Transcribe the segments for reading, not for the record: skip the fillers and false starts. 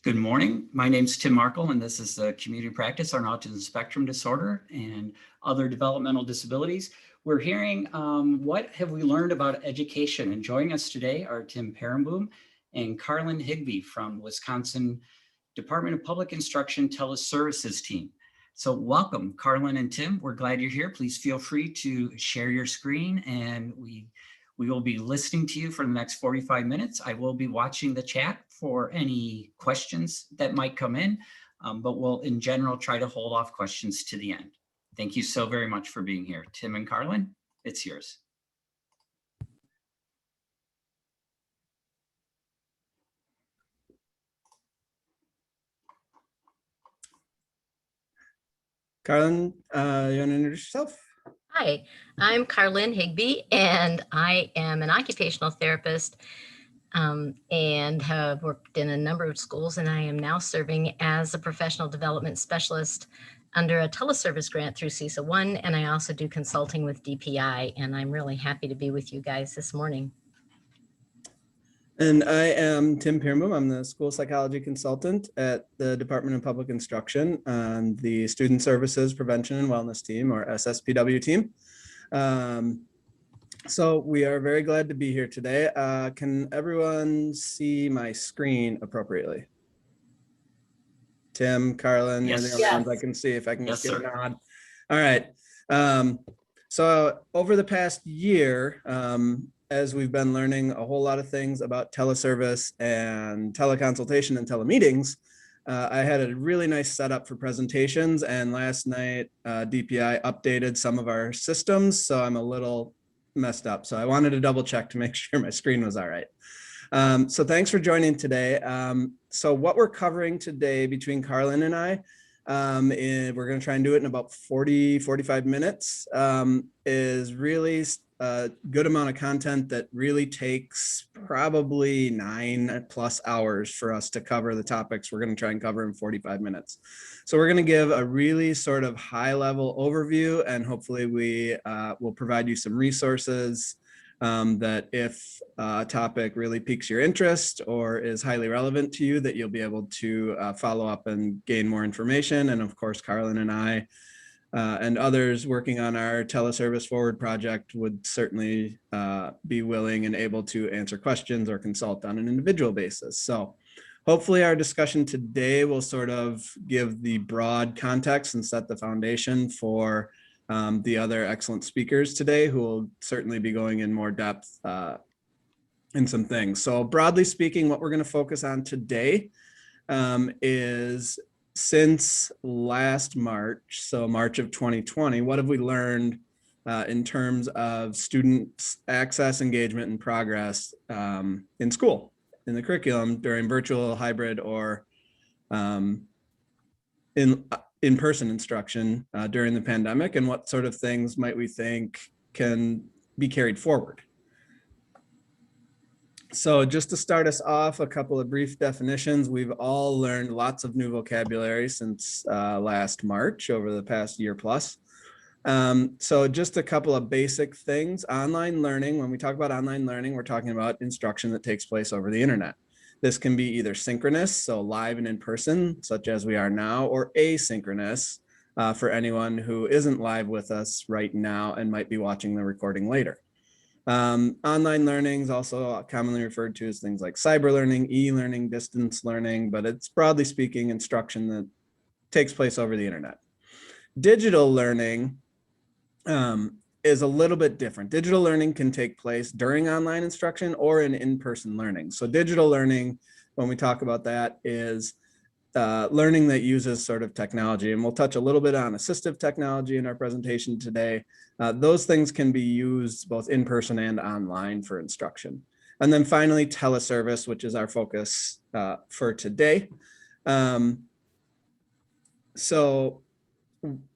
Good morning. My name is Tim Markle, and this is a community practice on autism spectrum disorder and other developmental disabilities. We're hearing what have we learned about education, and joining us today are Tim Perenboom and Carlin Higbee from Wisconsin Department of Public Instruction Teleservices team. So welcome, Carlin and Tim. We're glad you're here. Please feel free to share your screen, and we will be listening to you for the next 45 minutes. I will be watching the chat for any questions that might come in, but we'll in general try to hold off questions to the end. Thank you so very much for being here. Tim and Carlin, it's yours. Carlin, you want to introduce yourself? Hi, I'm Carlin Higbee, and I am an occupational therapist and have worked in a number of schools, and I am now serving as a professional development specialist under a teleservice grant through CISA 1, and I also do consulting with DPI, and I'm really happy to be with you guys this morning. And I am Tim Perenboom. I'm the school psychology consultant at the Department of Public Instruction on the Student Services Prevention and Wellness team, or SSPW team. So we are very glad to be here today. Can everyone see my screen appropriately? Tim, Carlin, you're the only ones I can see. If I can just get a nod. All right. So over the past year, as we've been learning a whole lot of things about teleservice and teleconsultation and telemeetings, I had a really nice setup for presentations, and last night DPI updated some of our systems, so I'm a little messed up. So I wanted to double check to make sure my screen was all right. So thanks for joining today. So what we're covering today between Carlin and I, we're going to try and do it in about 45 minutes, is really a good amount of content that really takes probably 9+ hours for us to cover the topics we're going to try and cover in 45 minutes. So we're going to give a really sort of high level overview, and hopefully we will provide you some resources that if a topic really piques your interest or is highly relevant to you, that you'll be able to follow up and gain more information. And of course, Carlin and I and others working on our Teleservice Forward project would certainly be willing and able to answer questions or consult on an individual basis. So hopefully our discussion today will sort of give the broad context and set the foundation for the other excellent speakers today, who will certainly be going in more depth in some things. So broadly speaking, what we're going to focus on today is, since last March, so March of 2020, what have we learned in terms of students' access, engagement, and progress in school, in the curriculum during virtual, hybrid, or in-person instruction during the pandemic, and what sort of things might we think can be carried forward? So just to start us off, a couple of brief definitions. We've all learned lots of new vocabulary since last March, over the past year plus. So just a couple of basic things. Online learning, when we talk about online learning, we're talking about instruction that takes place over the internet. This can be either synchronous, so live and in person, such as we are now, or asynchronous for anyone who isn't live with us right now and might be watching the recording later. Online learning is also commonly referred to as things like cyber learning, e-learning, distance learning, but it's broadly speaking instruction that takes place over the internet. Digital learning is a little bit different. Digital learning can take place during online instruction or in-person learning. So digital learning, when we talk about that, is learning that uses sort of technology, and we'll touch a little bit on assistive technology in our presentation today. Those things can be used both in person and online for instruction. And then finally, teleservice, which is our focus for today. So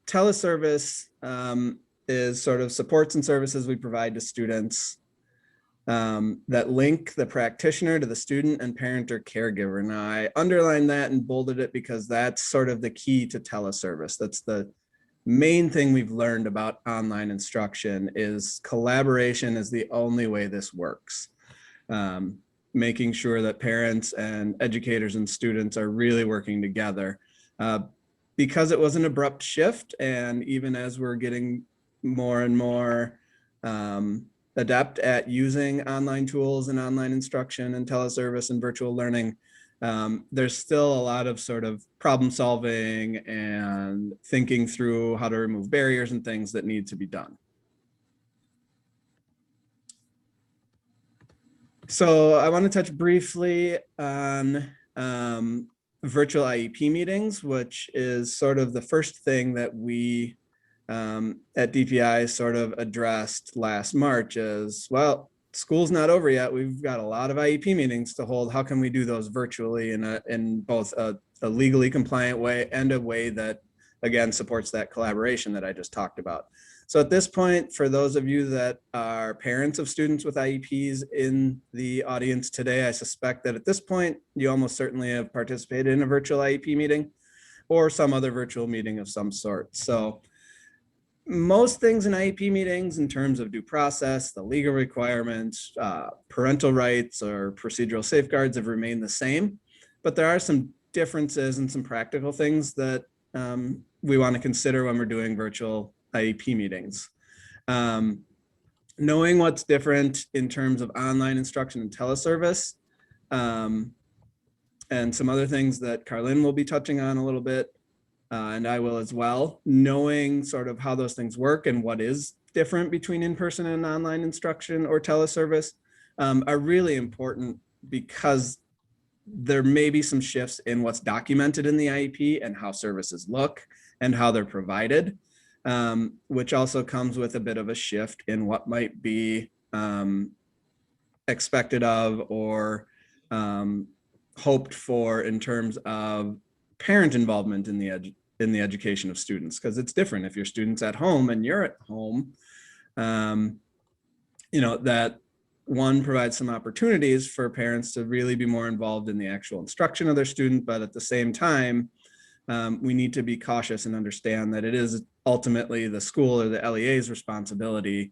teleservice is sort of supports and services we provide to students that link the practitioner to the student and parent or caregiver. Now, I underlined that and bolded it because that's sort of the key to teleservice. That's the main thing we've learned about online instruction, is collaboration is the only way this works. making sure that parents and educators and students are really working together. Because it was an abrupt shift, and even as we're getting more and more adept at using online tools and online instruction and teleservice and virtual learning, there's still a lot of sort of problem solving and thinking through how to remove barriers and things that need to be done. So I want to touch briefly on virtual IEP meetings, which is sort of the first thing that we at DPI sort of addressed last March. Is, well, school's not over yet. We've got a lot of IEP meetings to hold. How can we do those virtually in both a legally compliant way and a way that, again, supports that collaboration that I just talked about? So at this point, for those of you that are parents of students with IEPs in the audience today, I suspect that at this point, you almost certainly have participated in a virtual IEP meeting or some other virtual meeting of some sort. So most things in IEP meetings in terms of due process, the legal requirements, parental rights or procedural safeguards have remained the same, but there are some differences and some practical things that we want to consider when we're doing virtual IEP meetings. Knowing what's different in terms of online instruction and teleservice, and some other things that Carlin will be touching on a little bit, and I will as well, knowing sort of how those things work and what is different between in-person and online instruction or teleservice are really important, because there may be some shifts in what's documented in the IEP and how services look and how they're provided, which also comes with a bit of a shift in what might be expected of or hoped for in terms of parent involvement in the education of students, because it's different if your student's at home and you're at home. That one provides some opportunities for parents to really be more involved in the actual instruction of their student, but at the same time, we need to be cautious and understand that it is ultimately the school or the LEA's responsibility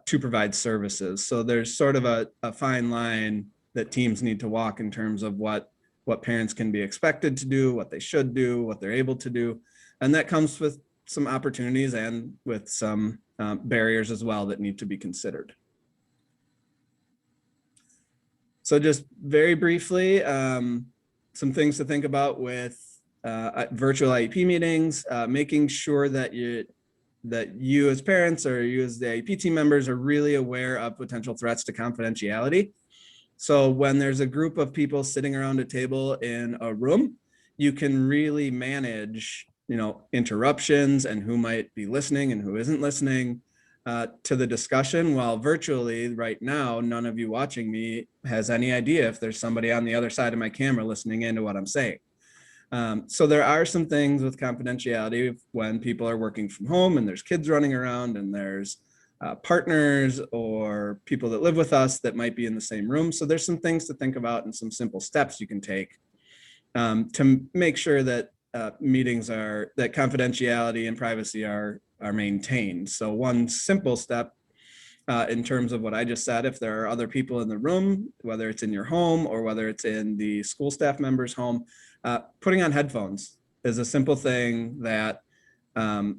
to provide services. So there's sort of a fine line that teams need to walk in terms of what parents can be expected to do, what they should do, what they're able to do. And that comes with some opportunities and with some barriers as well that need to be considered. So just very briefly, some things to think about with virtual IEP meetings, making sure that you as parents or you as the IEP team members are really aware of potential threats to confidentiality. So when there's a group of people sitting around a table in a room, you can really manage, interruptions and who might be listening and who isn't listening to the discussion. While virtually right now, none of you watching me has any idea if there's somebody on the other side of my camera listening into what I'm saying. So there are some things with confidentiality when people are working from home and there's kids running around and there's partners or people that live with us that might be in the same room. So there's some things to think about and some simple steps you can take to make sure that that confidentiality and privacy are maintained. So one simple step in terms of what I just said, if there are other people in the room, whether it's in your home or whether it's in the school staff member's home, putting on headphones is a simple thing that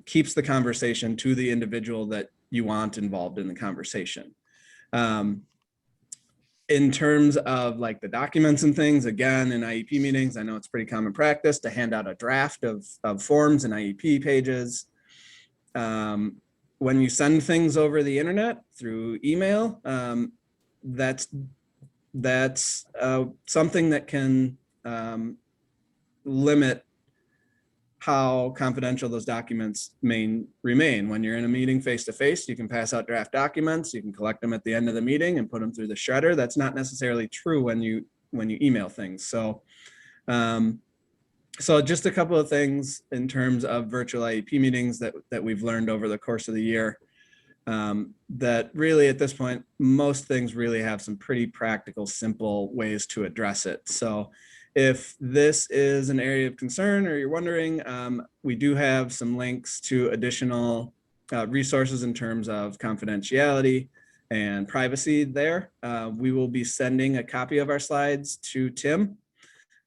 keeps the conversation to the individual that you want involved in the conversation. In terms of like the documents and things, again, in IEP meetings, I know it's pretty common practice to hand out a draft of forms and IEP pages. When you send things over the internet through email, that's something that can limit how confidential those documents may remain. When you're in a meeting face-to-face, you can pass out draft documents, you can collect them at the end of the meeting and put them through the shredder. That's not necessarily true when you email things. So just a couple of things in terms of virtual IEP meetings that we've learned over the course of the year, that really at this point, most things really have some pretty practical, simple ways to address it. So if this is an area of concern or you're wondering, we do have some links to additional resources in terms of confidentiality and privacy there. We will be sending a copy of our slides to Tim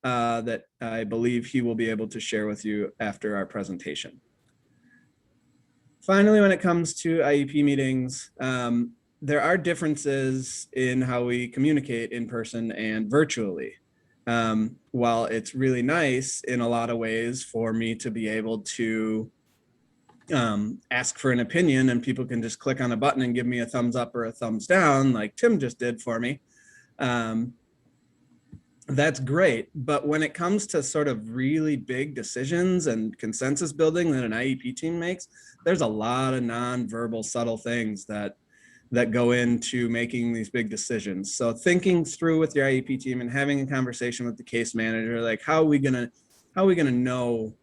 that I believe he will be able to share with you after our presentation. Finally, when it comes to IEP meetings, there are differences in how we communicate in person and virtually. While it's really nice in a lot of ways for me to be able to ask for an opinion and people can just click on a button and give me a thumbs up or a thumbs down like Tim just did for me, that's great. But when it comes to sort of really big decisions and consensus building that an IEP team makes, there's a lot of nonverbal subtle things that go into making these big decisions. So thinking through with your IEP team and having a conversation with the case manager, like how are we gonna know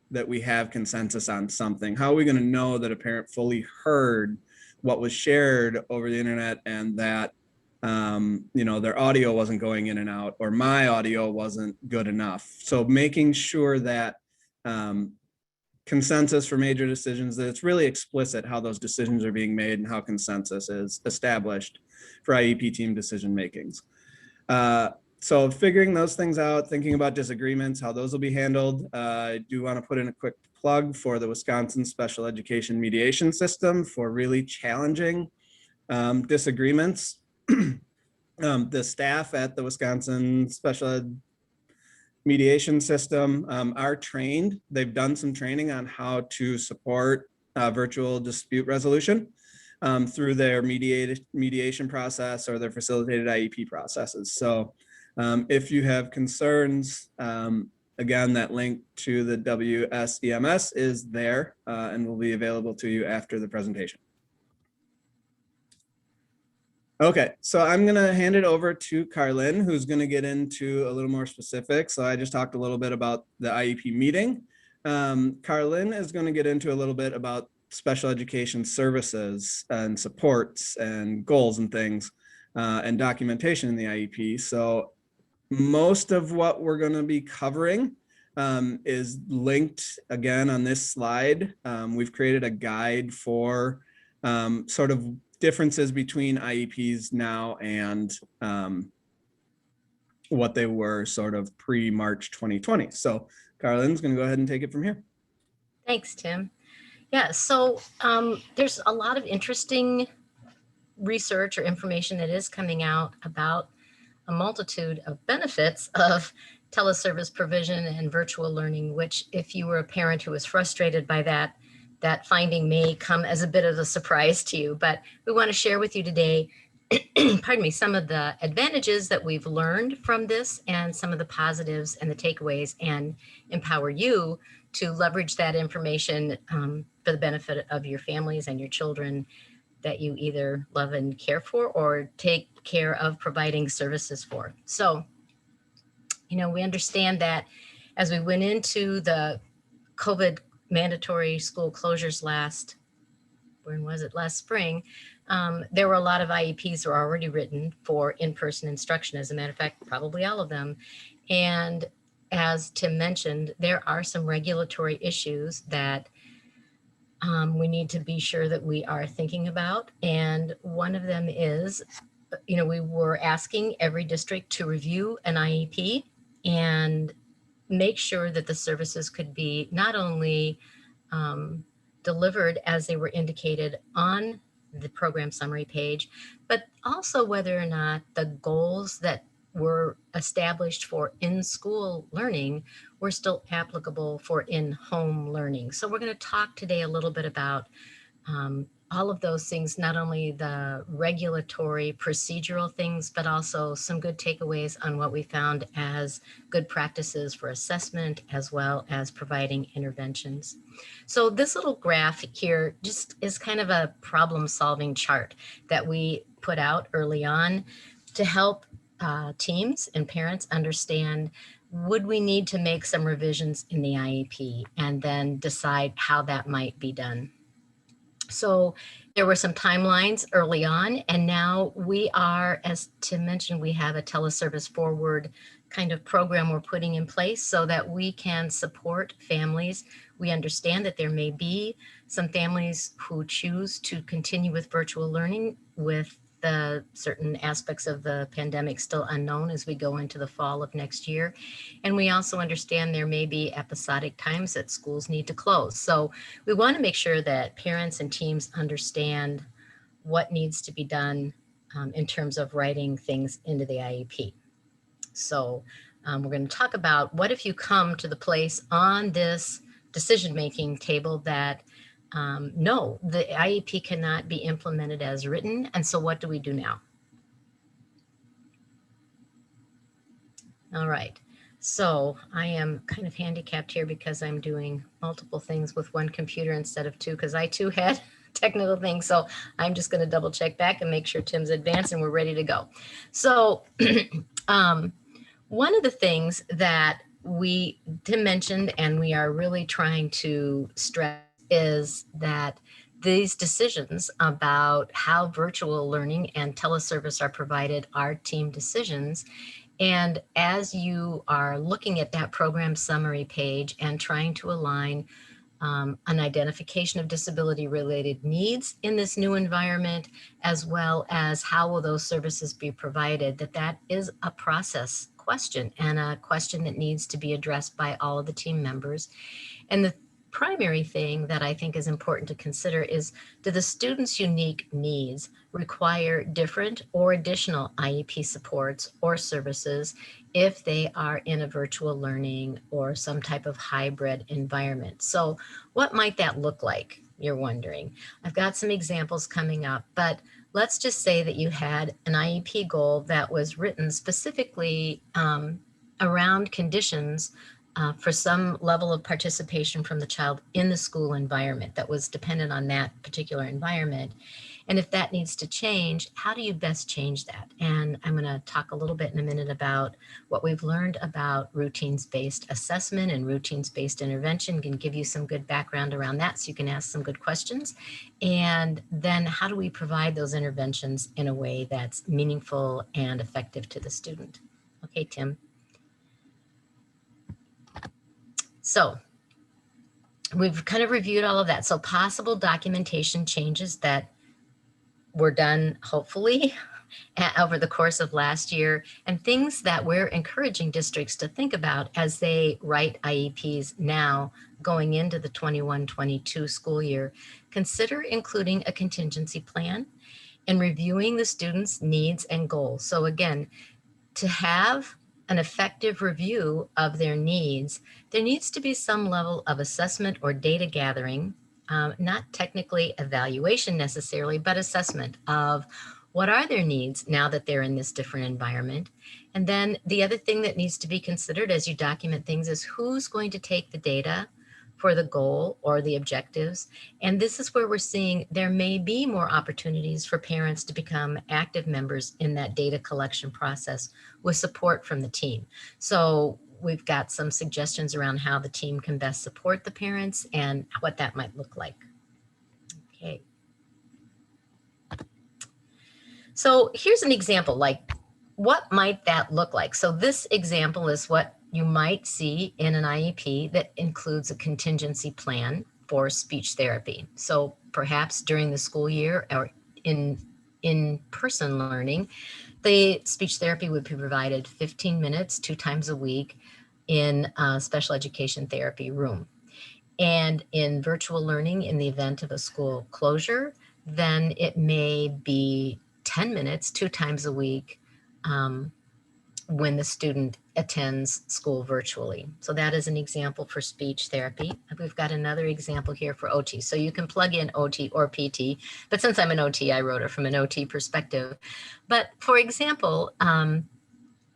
that we have consensus on something? How are we gonna know that a parent fully heard what was shared over the internet and that you know, their audio wasn't going in and out, or my audio wasn't good enough? So making sure that consensus for major decisions, that it's really explicit how those decisions are being made and how consensus is established for IEP team decision makings. So figuring those things out, thinking about disagreements, how those will be handled. I do want to put in a quick plug for the Wisconsin Special Education Mediation System for really challenging disagreements. The staff at the Wisconsin Special Ed Mediation System are trained. They've done some training on how to support virtual dispute resolution through their mediation process or their facilitated IEP processes. So if you have concerns, again, that link to the WSEMS is there and will be available to you after the presentation. Okay, so I'm gonna hand it over to Carlin, who's gonna get into a little more specifics. So I just talked a little bit about the IEP meeting. Carlin is gonna get into a little bit about special education services and supports and goals and things and documentation in the IEP. So most of what we're gonna be covering is linked again on this slide. We've created a guide for sort of differences between IEPs now and what they were sort of pre-March 2020. So Carlin's going to go ahead and take it from here. Thanks, Tim. Yeah, so there's a lot of interesting research or information that is coming out about a multitude of benefits of teleservice provision and virtual learning, which if you were a parent who was frustrated by that finding may come as a bit of a surprise to you, but we want to share with you today, pardon me, some of the advantages that we've learned from this and some of the positives and the takeaways, and empower you to leverage that information for the benefit of your families and your children that you either love and care for or take care of providing services for. So, you know, we understand that as we went into the COVID mandatory school closures last spring, there were a lot of IEPs that were already written for in-person instruction. As a matter of fact, probably all of them. And as Tim mentioned, there are some regulatory issues that we need to be sure that we are thinking about. And one of them is, you know, we were asking every district to review an IEP and make sure that the services could be not only delivered as they were indicated on the program summary page, but also whether or not the goals that were established for in-school learning were still applicable for in-home learning. So we're going to talk today a little bit about all of those things, not only the regulatory procedural things, but also some good takeaways on what we found as good practices for assessment, as well as providing interventions. So this little graph here just is kind of a problem-solving chart that we put out early on to help teams and parents understand, would we need to make some revisions in the IEP, and then decide how that might be done. So there were some timelines early on, and now we are, as Tim mentioned, we have a teleservice forward kind of program we're putting in place so that we can support families. We understand that there may be some families who choose to continue with virtual learning with the certain aspects of the pandemic still unknown as we go into the fall of next year. And we also understand there may be episodic times that schools need to close. So we want to make sure that parents and teams understand what needs to be done in terms of writing things into the IEP. So we're going to talk about what if you come to the place on this decision-making table that no, the IEP cannot be implemented as written. And so what do we do now? All right. So I am kind of handicapped here because I'm doing multiple things with one computer instead of two, because I too had technical things. So I'm just going to double check back and make sure Tim's advanced and we're ready to go. So one of the things that Tim mentioned and we are really trying to stress is that these decisions about how virtual learning and teleservice are provided are team decisions. And as you are looking at that program summary page and trying to align an identification of disability related needs in this new environment, as well as how will those services be provided, that is a process question and a question that needs to be addressed by all of the team members. And the primary thing that I think is important to consider is, do the students' unique needs require different or additional IEP supports or services if they are in a virtual learning or some type of hybrid environment? So what might that look like, you're wondering? I've got some examples coming up, but let's just say that you had an IEP goal that was written specifically around conditions for some level of participation from the child in the school environment that was dependent on that particular environment. And if that needs to change, how do you best change that? And I'm going to talk a little bit in a minute about what we've learned about routines-based assessment and routines-based intervention, can give you some good background around that so you can ask some good questions. And then how do we provide those interventions in a way that's meaningful and effective to the student? Okay, Tim. So we've kind of reviewed all of that. So possible documentation changes that were done, hopefully, over the course of last year, and things that we're encouraging districts to think about as they write IEPs now going into the 21-22 school year. Consider including a contingency plan and reviewing the students' needs and goals. So again, to have an effective review of their needs, there needs to be some level of assessment or data gathering, not technically evaluation necessarily, but assessment of what are their needs now that they're in this different environment. And then the other thing that needs to be considered as you document things is who's going to take the data for the goal or the objectives. And this is where we're seeing there may be more opportunities for parents to become active members in that data collection process with support from the team. So we've got some suggestions around how the team can best support the parents and what that might look like. Okay. So here's an example, like what might that look like? So this example is what you might see in an IEP that includes a contingency plan for speech therapy. So perhaps during the school year or in-person learning, the speech therapy would be provided 15 minutes, 2 times a week in a special education therapy room. And in virtual learning, in the event of a school closure, then it may be 10 minutes, 2 times a week when the student attends school virtually. So that is an example for speech therapy. We've got another example here for OT. So you can plug in OT or PT, but since I'm an OT, I wrote it from an OT perspective. But for example,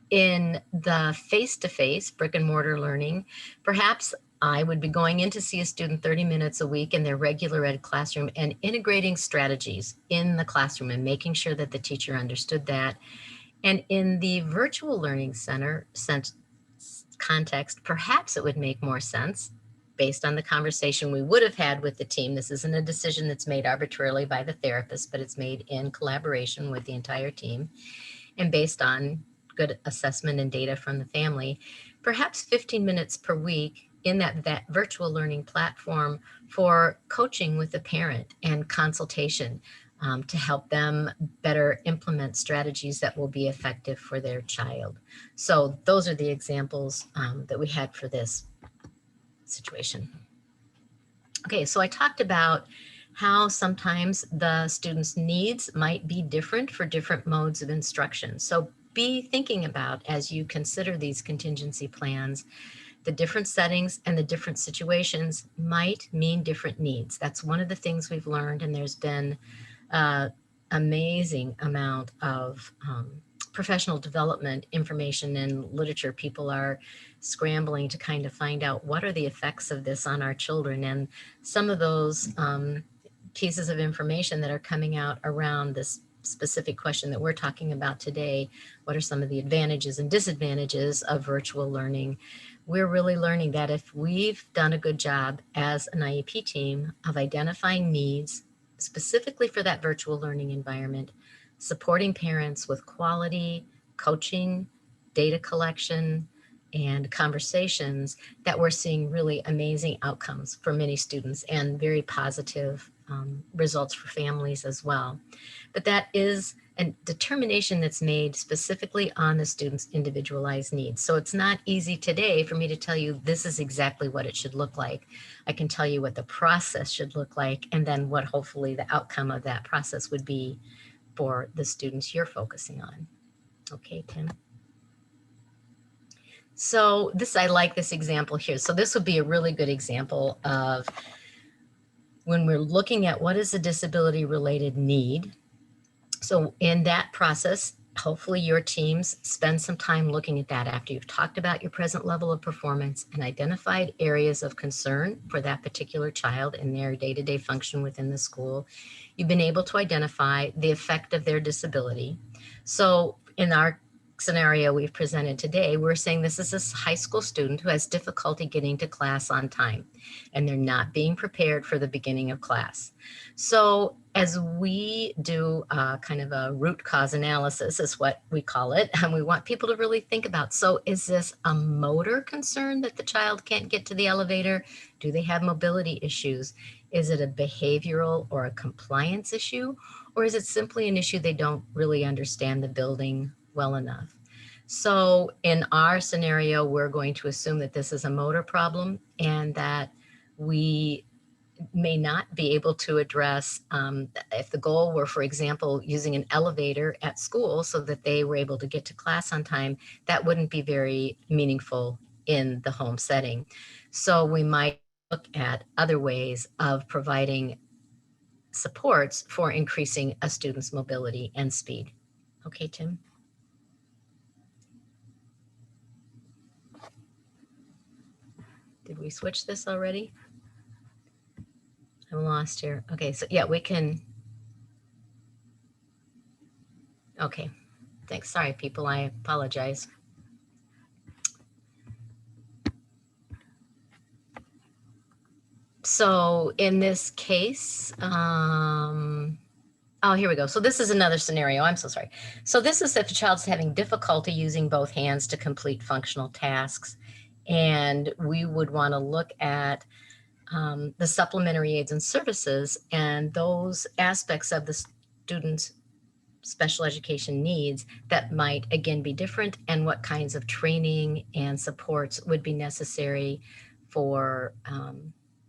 in the face-to-face brick and mortar learning, perhaps I would be going in to see a student 30 minutes a week in their regular ed classroom and integrating strategies in the classroom and making sure that the teacher understood that. And in the virtual learning center context, perhaps it would make more sense based on the conversation we would have had with the team. This isn't a decision that's made arbitrarily by the therapist, but it's made in collaboration with the entire team and based on good assessment and data from the family. Perhaps 15 minutes per week in that virtual learning platform for coaching with the parent and consultation. to help them better implement strategies that will be effective for their child. So those are the examples that we had for this situation. Okay, so I talked about how sometimes the students' needs might be different for different modes of instruction. So be thinking about, as you consider these contingency plans, the different settings and the different situations might mean different needs. That's one of the things we've learned, and there's been amazing amount of professional development information and literature. People are scrambling to kind of find out what are the effects of this on our children. And some of those pieces of information that are coming out around this specific question that we're talking about today, what are some of the advantages and disadvantages of virtual learning? We're really learning that if we've done a good job as an IEP team of identifying needs specifically for that virtual learning environment, supporting parents with quality coaching, data collection, and conversations, that we're seeing really amazing outcomes for many students and very positive results for families as well. But that is a determination that's made specifically on the student's individualized needs. So it's not easy today for me to tell you this is exactly what it should look like. I can tell you what the process should look like, and then what hopefully the outcome of that process would be for the students you're focusing on. Okay, Tim. So this, I like this example here. So this would be a really good example of when we're looking at what is a disability related need. So in that process, hopefully your teams spend some time looking at that after you've talked about your present level of performance and identified areas of concern for that particular child in their day-to-day function within the school. You've been able to identify the effect of their disability. So in our scenario we've presented today, we're saying this is a high school student who has difficulty getting to class on time, and they're not being prepared for the beginning of class. So as we do kind of a root cause analysis is what we call it, and we want people to really think about, so is this a motor concern that the child can't get to the elevator? Do they have mobility issues? Is it a behavioral or a compliance issue? Or is it simply an issue they don't really understand the building well enough? So in our scenario, we're going to assume that this is a motor problem and that we may not be able to address, if the goal were, for example, using an elevator at school so that they were able to get to class on time, that wouldn't be very meaningful in the home setting. So we might look at other ways of providing supports for increasing a student's mobility and speed. Okay, Tim? Did we switch this already? I'm lost here. Okay, so yeah, we can. Okay, thanks. Sorry, people, I apologize. So in this case, oh, here we go. So this is another scenario. I'm so sorry. So this is if a child's having difficulty using both hands to complete functional tasks. And we would want to look at the supplementary aids and services and those aspects of the student's special education needs that might again be different, and what kinds of training and supports would be necessary for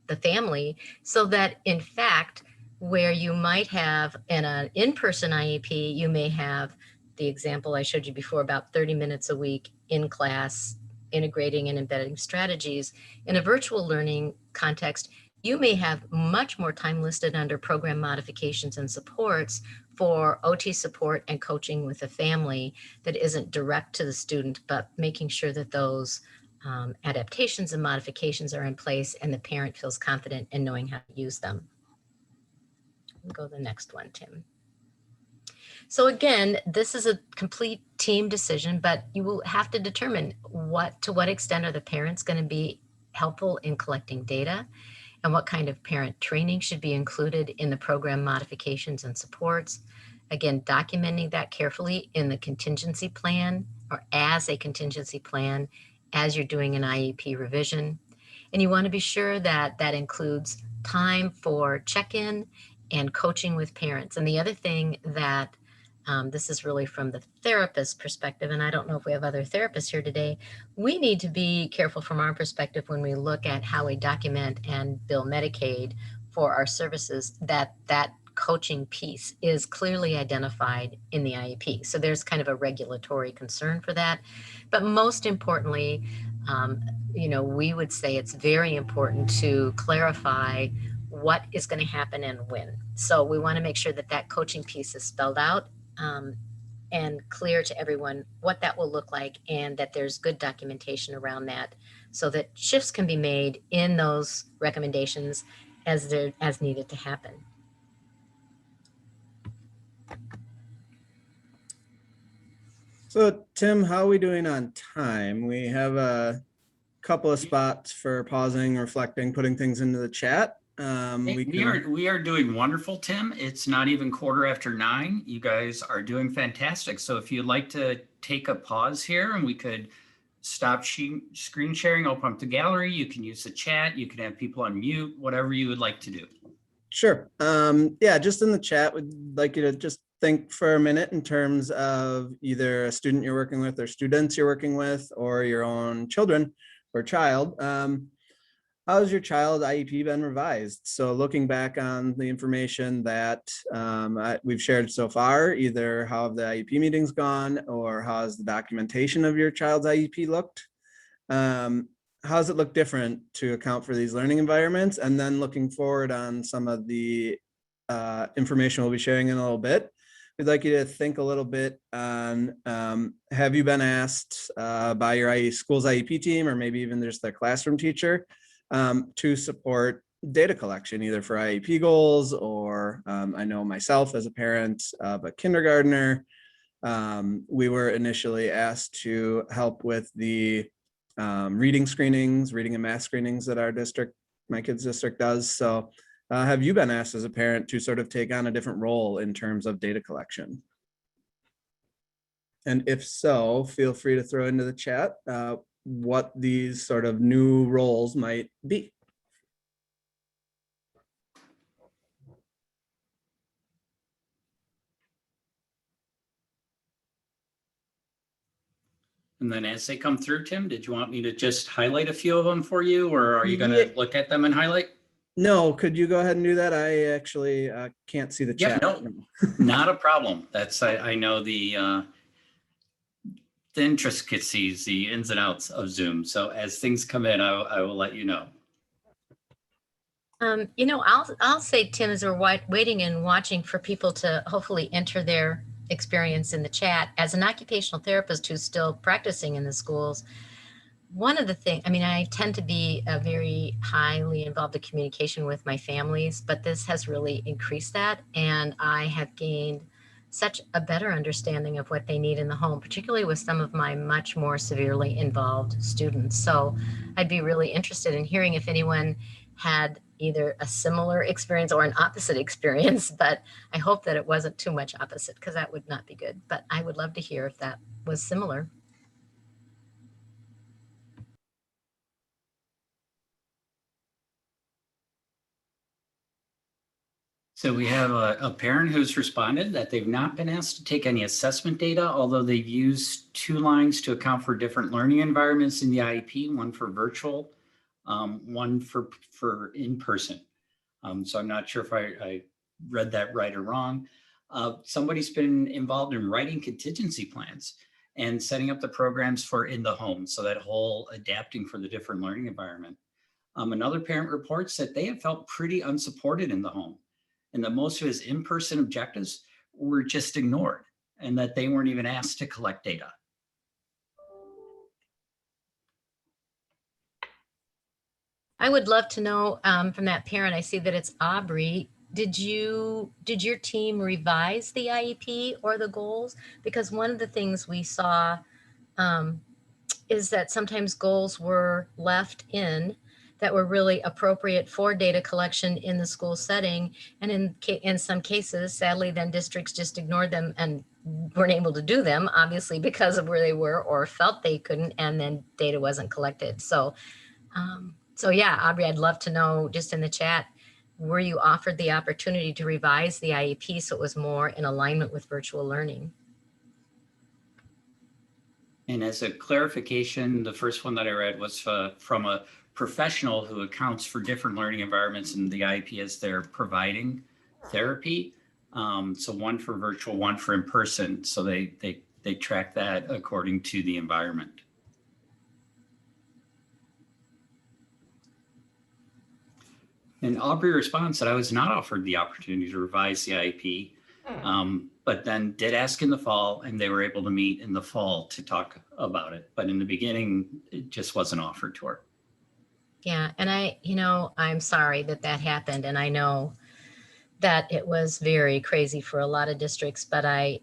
the family, so that in fact, where you might have in an in-person IEP, you may have the example I showed you before about 30 minutes a week in class, integrating and embedding strategies. In a virtual learning context, you may have much more time listed under program modifications and supports for OT support and coaching with the family that isn't direct to the student, but making sure that those adaptations and modifications are in place and the parent feels confident in knowing how to use them. We'll go to the next one, Tim. So again, this is a complete team decision, but you will have to determine to what extent are the parents going to be helpful in collecting data, and what kind of parent training should be included in the program modifications and supports. Again, documenting that carefully in the contingency plan or as a contingency plan as you're doing an IEP revision. And you want to be sure that that includes time for check-in and coaching with parents. And the other thing that this is really from the therapist perspective, and I don't know if we have other therapists here today. We need to be careful from our perspective when we look at how we document and bill Medicaid for our services, that coaching piece is clearly identified in the IEP. So there's kind of a regulatory concern for that. But most importantly, we would say it's very important to clarify what is going to happen and when. So we want to make sure that that coaching piece is spelled out and clear to everyone what that will look like, and that there's good documentation around that so that shifts can be made in those recommendations as needed to happen. So Tim, how are we doing on time? We have a couple of spots for pausing, reflecting, putting things into the chat. We are doing wonderful, Tim. It's not even 9:15. You guys are doing fantastic. So if you'd like to take a pause here, and we could stop screen sharing, open up the gallery, you can use the chat, you can have people on mute, whatever you would like to do. Sure. Yeah, just in the chat, we'd like you to just think for a minute in terms of either a student you're working with or students you're working with, or your own children or child. How's your child IEP been revised? So looking back on the information that we've shared so far, either how have the IEP meetings gone, or how has the documentation of your child's IEP looked? How does it look different to account for these learning environments? And then looking forward on some of the information we'll be sharing in a little bit, we'd like you to think a little bit on, have you been asked by your school's IEP team, or maybe even just their classroom teacher, to support data collection, either for IEP goals, or I know myself as a parent of a kindergartner, we were initially asked to help with the reading screenings, reading and math screenings that my kid's district does. So have you been asked as a parent to sort of take on a different role in terms of data collection? And if so, feel free to throw into the chat what these sort of new roles might be. And then as they come through, Tim, did you want me to just highlight a few of them for you, or are you going to look at them and highlight? No, could you go ahead and do that? I actually can't see the chat. Yeah, no, not a problem. That's, I know the intricacies, the ins and outs of Zoom. So as things come in, I will let you know. I'll say, Tim, as we're waiting and watching for people to hopefully enter their experience in the chat, as an occupational therapist who's still practicing in the schools, one of the things, I tend to be very highly involved in communication with my families, but this has really increased that. And I have gained such a better understanding of what they need in the home, particularly with some of my much more severely involved students. So I'd be really interested in hearing if anyone had either a similar experience or an opposite experience, but I hope that it wasn't too much opposite, because that would not be good. But I would love to hear if that was similar. So we have a parent who's responded that they've not been asked to take any assessment data, although they've used 2 lines to account for different learning environments in the IEP, one for virtual, one for in-person. So I'm not sure if I read that right or wrong. Somebody's been involved in writing contingency plans and setting up the programs for in the home. So that whole adapting for the different learning environment. Another parent reports that they have felt pretty unsupported in the home, and that most of his in-person objectives were just ignored, and that they weren't even asked to collect data. I would love to know from that parent, I see that it's Aubrey. Did your team revise the IEP or the goals? Because one of the things we saw is that sometimes goals were left in that were really appropriate for data collection in the school setting. And in some cases, sadly, then districts just ignored them and weren't able to do them, obviously, because of where they were or felt they couldn't, and then data wasn't collected. So yeah, Aubrey, I'd love to know just in the chat, were you offered the opportunity to revise the IEP so it was more in alignment with virtual learning? And as a clarification, the first one that I read was from a professional who accounts for different learning environments in the IEP as they're providing therapy. So one for virtual, one for in-person. So they track that according to the environment. And Aubrey responds that I was not offered the opportunity to revise the IEP, but then did ask in the fall, and they were able to meet in the fall to talk about it. But in the beginning, it just wasn't offered to her. Yeah, and I'm sorry that happened, and I know that it was very crazy for a lot of districts, but I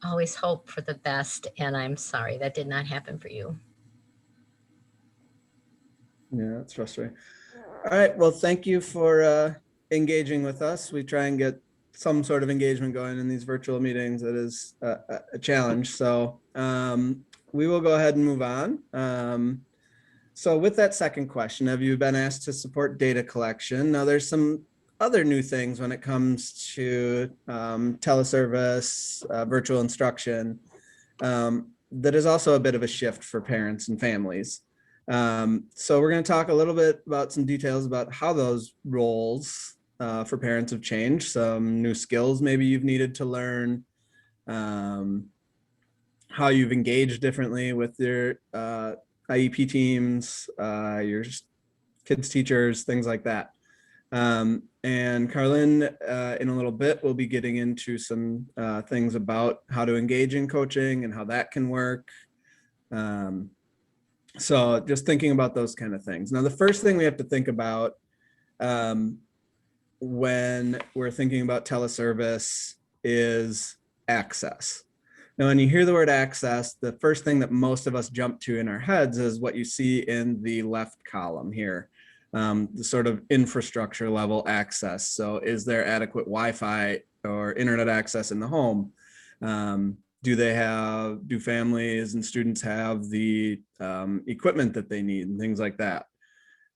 always hope for the best, and I'm sorry that did not happen for you. Yeah, that's frustrating. All right, well, thank you for engaging with us. We try and get some sort of engagement going in these virtual meetings. It is a challenge. So we will go ahead and move on. So with that second question, have you been asked to support data collection? Now there's some other new things when it comes to teleservice, virtual instruction, that is also a bit of a shift for parents and families. So we're going to talk a little bit about some details about how those roles for parents have changed, some new skills maybe you've needed to learn, how you've engaged differently with your IEP teams, your kids teachers, things like that. And Carlin, in a little bit, we'll be getting into some things about how to engage in coaching and how that can work. So just thinking about those kind of things. Now, the first thing we have to think about when we're thinking about teleservice is access. Now, when you hear the word access, the first thing that most of us jump to in our heads is what you see in the left column here, the sort of infrastructure level access. So is there adequate Wi-Fi or internet access in the home? Do families and students have the equipment that they need and things like that?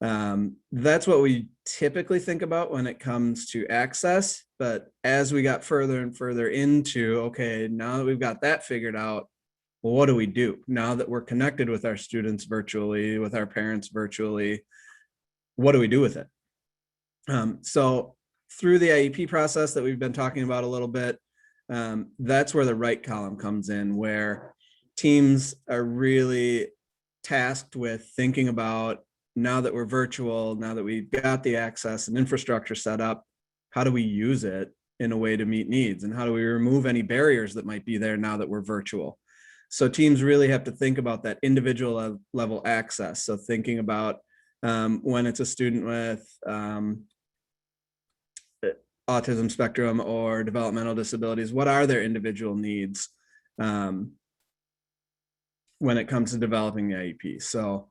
That's what we typically think about when it comes to access. But as we got further and further into, okay, now that we've got that figured out, well, what do we do now that we're connected with our students virtually, with our parents virtually? What do we do with it? So through the IEP process that we've been talking about a little bit, that's where the right column comes in, where teams are really tasked with thinking about, now that we're virtual, now that we've got the access and infrastructure set up, how do we use it in a way to meet needs? And how do we remove any barriers that might be there now that we're virtual? So teams really have to think about that individual level access. So thinking about when it's a student with autism spectrum or developmental disabilities, what are their individual needs when it comes to developing the IEP? So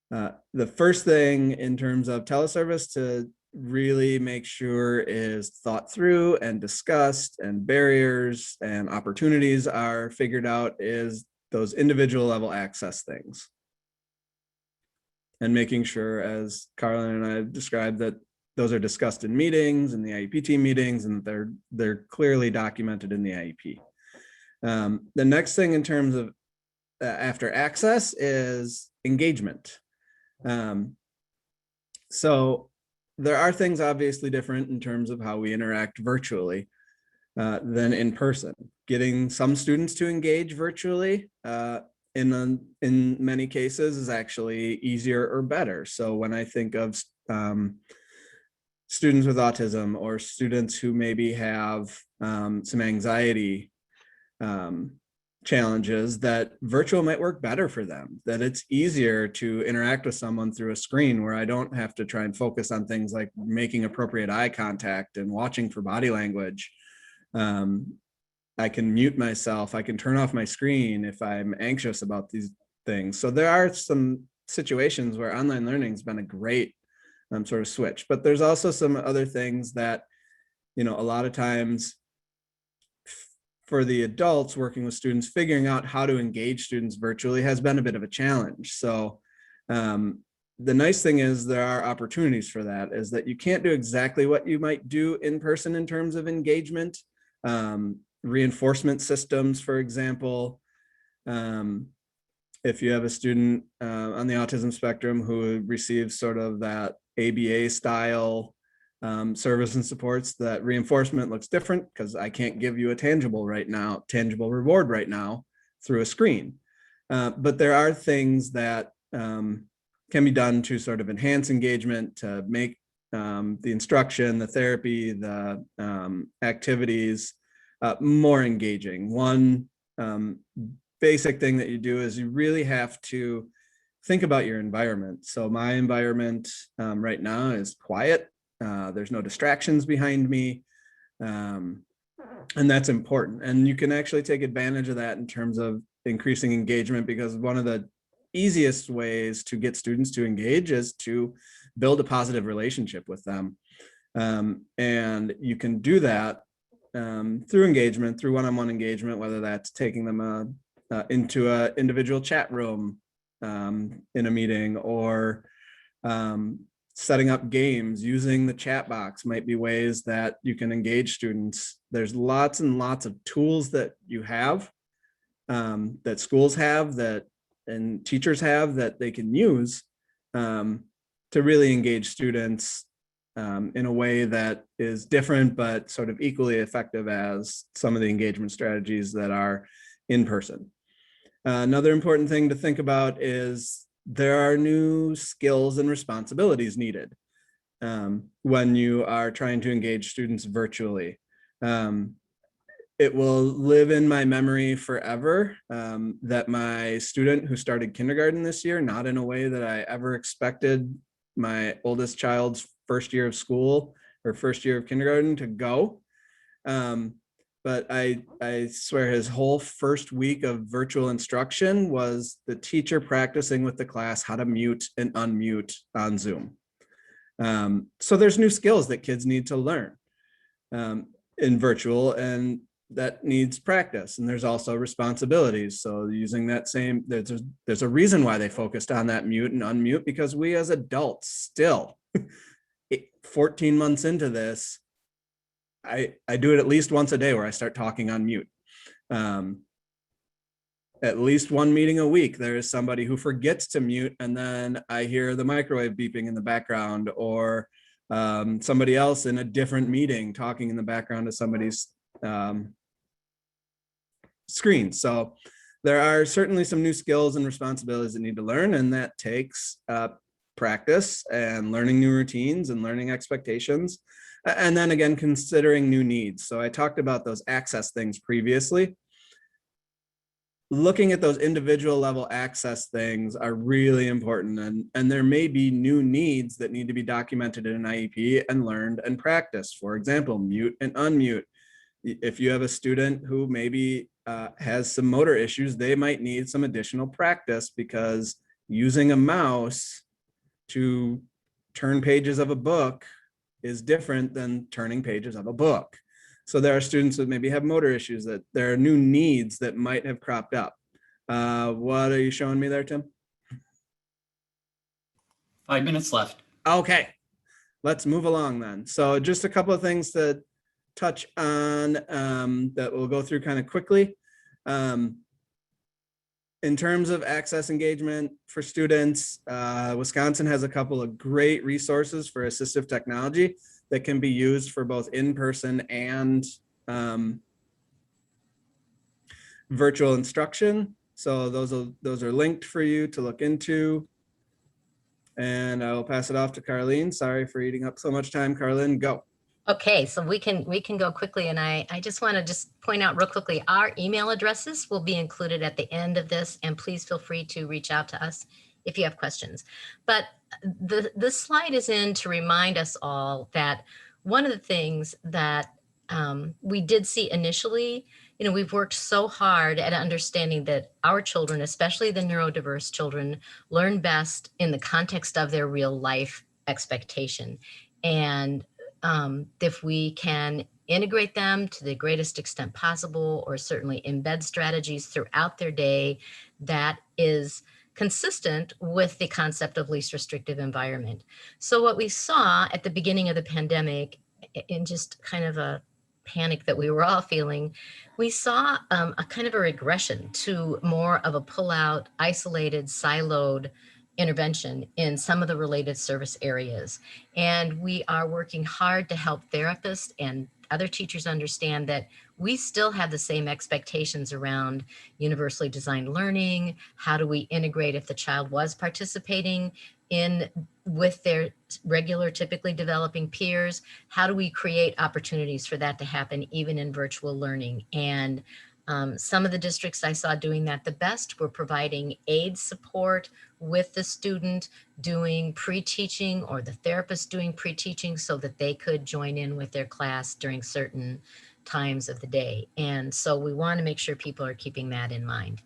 the first thing in terms of teleservice to really make sure is thought through and discussed, and barriers and opportunities are figured out, is those individual level access things. And making sure, as Carlin and I described, that those are discussed in meetings and the IEP team meetings, and they're clearly documented in the IEP. The next thing in terms of after access is engagement. So there are things obviously different in terms of how we interact virtually than in person. Getting some students to engage virtually in many cases is actually easier or better. So when I think of students with autism or students who maybe have some anxiety challenges, that virtual might work better for them, that it's easier to interact with someone through a screen where I don't have to try and focus on things like making appropriate eye contact and watching for body language. I can mute myself, I can turn off my screen if I'm anxious about these things. So there are some situations where online learning has been a great sort of switch, but there's also some other things that, a lot of times for the adults working with students, figuring out how to engage students virtually has been a bit of a challenge. So the nice thing is there are opportunities for that, is that you can't do exactly what you might do in person in terms of engagement. Reinforcement systems, for example. If you have a student on the autism spectrum who receives sort of that ABA style service and supports, that reinforcement looks different because I can't give you a tangible reward right now through a screen. But there are things that can be done to sort of enhance engagement, to make the instruction, the therapy, the activities more engaging. One basic thing that you do is you really have to think about your environment. So my environment right now is quiet. There's no distractions behind me. And that's important. And you can actually take advantage of that in terms of increasing engagement, because one of the easiest ways to get students to engage is to build a positive relationship with them. And you can do that through engagement, through one-on-one engagement, whether that's taking them into an individual chat room in a meeting, or setting up games. Using the chat box might be ways that you can engage students. There's lots and lots of tools that you have, that schools have, that and teachers have, that they can use to really engage students in a way that is different, but sort of equally effective as some of the engagement strategies that are in person. Another important thing to think about is there are new skills and responsibilities needed when you are trying to engage students virtually. It will live in my memory forever that my student who started kindergarten this year, not in a way that I ever expected my oldest child's first year of school or first year of kindergarten to go. But I swear his whole first week of virtual instruction was the teacher practicing with the class how to mute and unmute on Zoom. So there's new skills that kids need to learn in virtual, and that needs practice. And there's also responsibilities. So using that same, there's a reason why they focused on that mute and unmute, because we as adults still 14 months into this, I do it at least once a day where I start talking on mute. At least one meeting a week, there is somebody who forgets to mute, and then I hear the microwave beeping in the background, or somebody else in a different meeting talking in the background of somebody's screen. So there are certainly some new skills and responsibilities that need to learn, and that takes practice and learning new routines and learning expectations. And then again, considering new needs. So I talked about those access things previously. Looking at those individual level access things are really important. And there may be new needs that need to be documented in an IEP and learned and practiced. For example, mute and unmute. If you have a student who maybe has some motor issues, they might need some additional practice, because using a mouse to turn pages of a book is different than turning pages of a book. So there are students that maybe have motor issues, that there are new needs that might have cropped up. What are you showing me there, Tim? 5 minutes left. Okay, let's move along then. So just a couple of things to touch on that we'll go through kind of quickly. In terms of access engagement for students, Wisconsin has a couple of great resources for assistive technology that can be used for both in-person and virtual instruction. So those are linked for you to look into. And I will pass it off to Carlene. Sorry for eating up so much time. Carlene, go. Okay, so we can go quickly, and I just want to just point out real quickly, our email addresses will be included at the end of this, and please feel free to reach out to us if you have questions. But this slide is in to remind us all that one of the things that we did see initially, you know, we've worked so hard at understanding that our children, especially the neurodiverse children, learn best in the context of their real life expectation. And if we can integrate them to the greatest extent possible, or certainly embed strategies throughout their day, that is consistent with the concept of least restrictive environment. So what we saw at the beginning of the pandemic, in just kind of a panic that we were all feeling, we saw a kind of a regression to more of a pull-out, isolated, siloed intervention in some of the related service areas. And we are working hard to help therapists and other teachers understand that we still have the same expectations around universally designed learning. How do we integrate if the child was participating in with their regular, typically developing peers? How do we create opportunities for that to happen even in virtual learning? And some of the districts I saw doing that the best were providing aid support with the student, doing pre-teaching, or the therapist doing pre-teaching so that they could join in with their class during certain times of the day. And so we want to make sure people are keeping that in mind.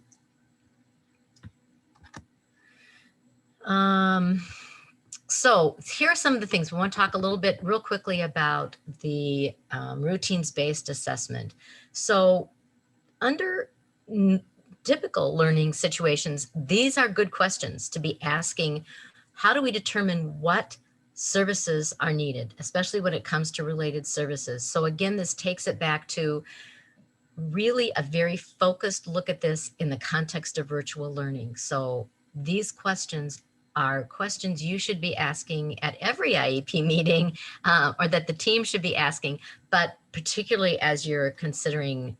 So here are some of the things. We want to talk a little bit real quickly about the routines-based assessment. So under typical learning situations, these are good questions to be asking. How do we determine what services are needed, especially when it comes to related services? So again, this takes it back to really a very focused look at this in the context of virtual learning. So these questions are questions you should be asking at every IEP meeting, or that the team should be asking, but particularly as you're considering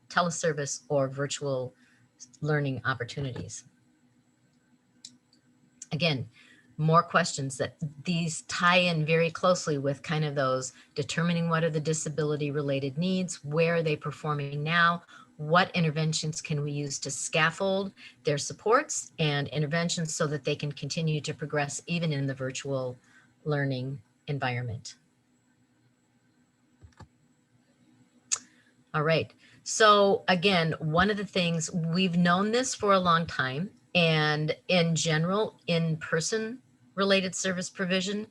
teleservice or virtual learning opportunities. Again, more questions that these tie in very closely with kind of those determining what are the disability related needs, where are they performing now, what interventions can we use to scaffold their supports and interventions so that they can continue to progress even in the virtual learning environment. All right. So again, one of the things, we've known this for a long time, and in general, in-person related service provision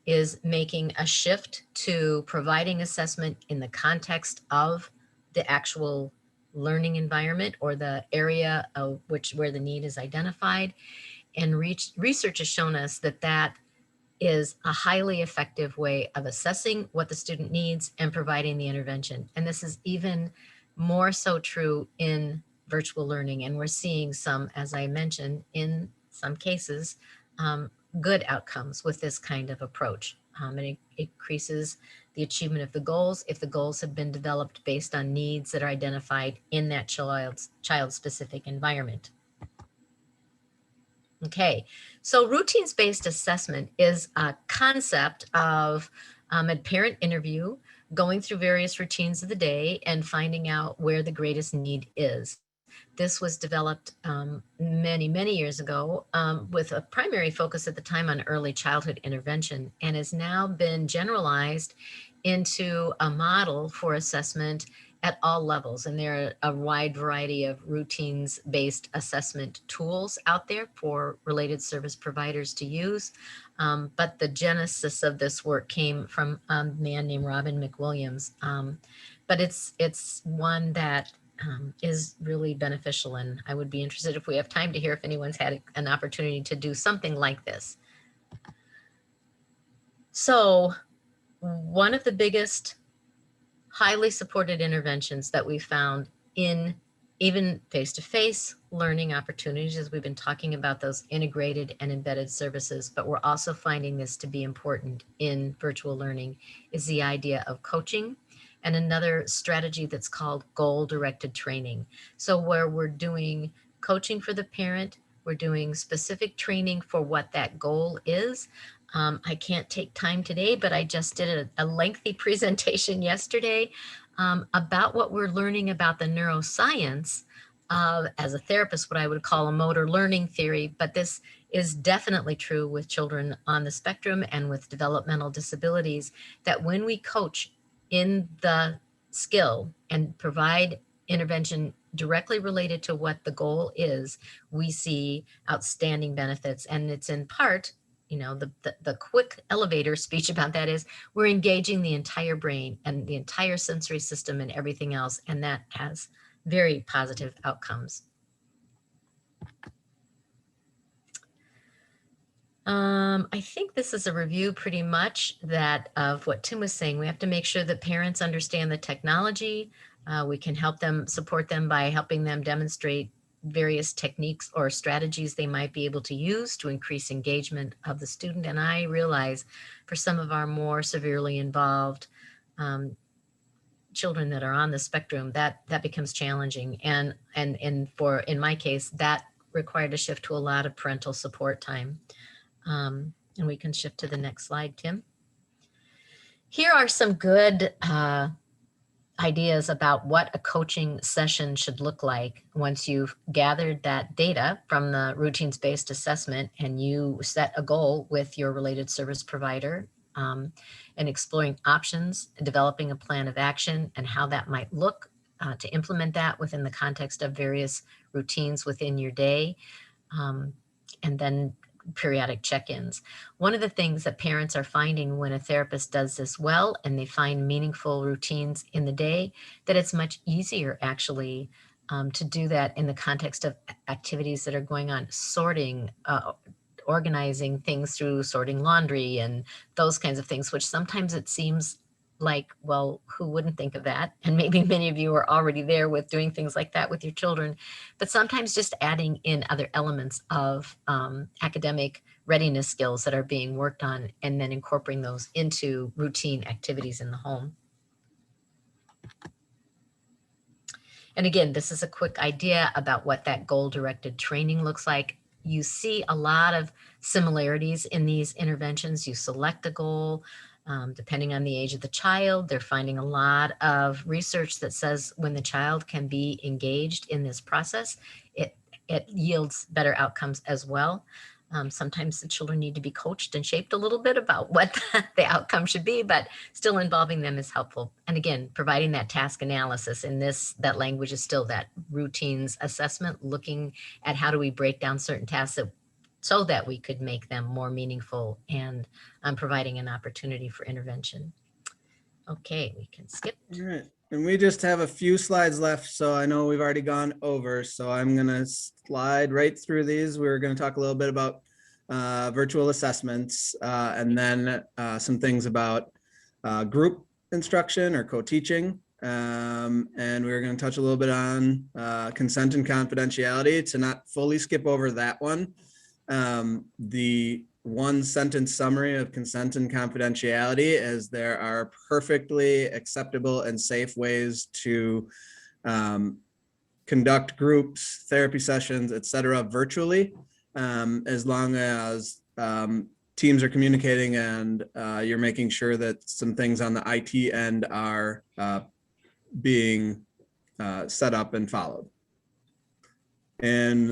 is making a shift to providing assessment in the context of the actual learning environment or the area of where the need is identified. And research has shown us that that is a highly effective way of assessing what the student needs and providing the intervention. And this is even more so true in virtual learning. And we're seeing some, as I mentioned, in some cases, good outcomes with this kind of approach. And it increases the achievement of the goals if the goals have been developed based on needs that are identified in that child-specific environment. Okay, so routines-based assessment is a concept of a parent interview, going through various routines of the day and finding out where the greatest need is. This was developed many, many years ago with a primary focus at the time on early childhood intervention, and has now been generalized into a model for assessment at all levels. And there are a wide variety of routines-based assessment tools out there for related service providers to use. But the genesis of this work came from a man named Robin McWilliams. But it's one that is really beneficial. And I would be interested, if we have time, to hear if anyone's had an opportunity to do something like this. So one of the biggest highly supported interventions that we found in even face-to-face learning opportunities, as we've been talking about those integrated and embedded services, but we're also finding this to be important in virtual learning, is the idea of coaching, and another strategy that's called goal-directed training. So where we're doing coaching for the parent, we're doing specific training for what that goal is. I can't take time today, but I just did a lengthy presentation yesterday about what we're learning about the neuroscience of, as a therapist, what I would call a motor learning theory, but this is definitely true with children on the spectrum and with developmental disabilities, that when we coach in the skill and provide intervention directly related to what the goal is, we see outstanding benefits. And it's in part, you know, the quick elevator speech about that is we're engaging the entire brain and the entire sensory system and everything else, and that has very positive outcomes. I think this is a review pretty much that of what Tim was saying. We have to make sure that parents understand the technology. We can help them, support them by helping them demonstrate various techniques or strategies they might be able to use to increase engagement of the student. And I realize for some of our more severely involved children that are on the spectrum, that becomes challenging. And in my case, that required a shift to a lot of parental support time. And we can shift to the next slide, Tim. Here are some good ideas about what a coaching session should look like once you've gathered that data from the routines-based assessment and you set a goal with your related service provider, and exploring options, developing a plan of action and how that might look to implement that within the context of various routines within your day, and then periodic check-ins. One of the things that parents are finding when a therapist does this well and they find meaningful routines in the day, that it's much easier actually to do that in the context of activities that are going on, sorting, organizing things through sorting laundry and those kinds of things, which sometimes it seems like, well, who wouldn't think of that? And maybe many of you are already there with doing things like that with your children, but sometimes just adding in other elements of academic readiness skills that are being worked on and then incorporating those into routine activities in the home. And again, this is a quick idea about what that goal-directed training looks like. You see a lot of similarities in these interventions. You select a goal, depending on the age of the child. They're finding a lot of research that says when the child can be engaged in this process, it yields better outcomes as well. Sometimes the children need to be coached and shaped a little bit about what the outcome should be, but still involving them is helpful. And again, providing that task analysis in this, that language is still that routines assessment, looking at how do we break down certain tasks so that we could make them more meaningful and providing an opportunity for intervention. Okay, we can skip. All right. And we just have a few slides left, so I know we've already gone over, so I'm going to slide right through these. We're going to talk a little bit about virtual assessments and then some things about group instruction or co-teaching. And we're going to touch a little bit on consent and confidentiality. To not fully skip over that one, the one sentence summary of consent and confidentiality is there are perfectly acceptable and safe ways to conduct groups, therapy sessions, etc. virtually, as long as teams are communicating and you're making sure that some things on the IT end are being set up and followed. And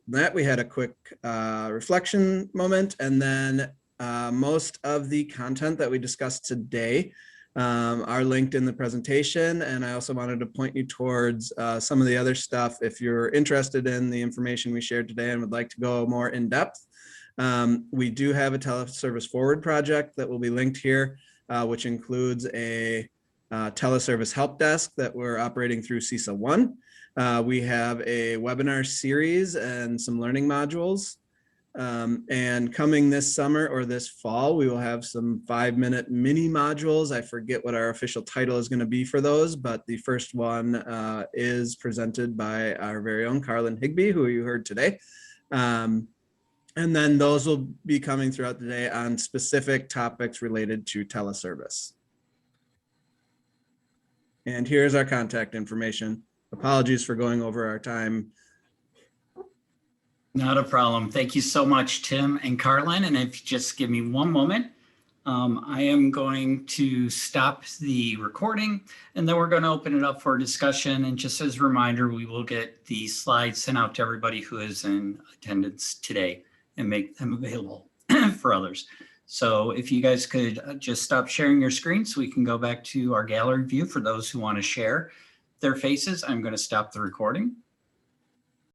that we had a quick reflection moment, and then most of the content that we discussed today are linked in the presentation. And I also wanted to point you towards some of the other stuff if you're interested in the information we shared today and would like to go more in depth. We do have a teleservice forward project that will be linked here, which includes a teleservice help desk that we're operating through CISA 1. We have a webinar series and some learning modules. And coming this summer or this fall, we will have some 5-minute mini modules. I forget what our official title is going to be for those, but the first one is presented by our very own Carlin Higby, who you heard today. And then those will be coming throughout the day on specific topics related to teleservice. And here's our contact information. Apologies for going over our time. Not a problem. Thank you so much, Tim and Carlin. And if you just give me one moment, I am going to stop the recording and then we're going to open it up for discussion. And just as a reminder, we will get the slides sent out to everybody who is in attendance today and make them available for others. So if you guys could just stop sharing your screen so we can go back to our gallery view for those who want to share their faces. I'm going to stop the recording.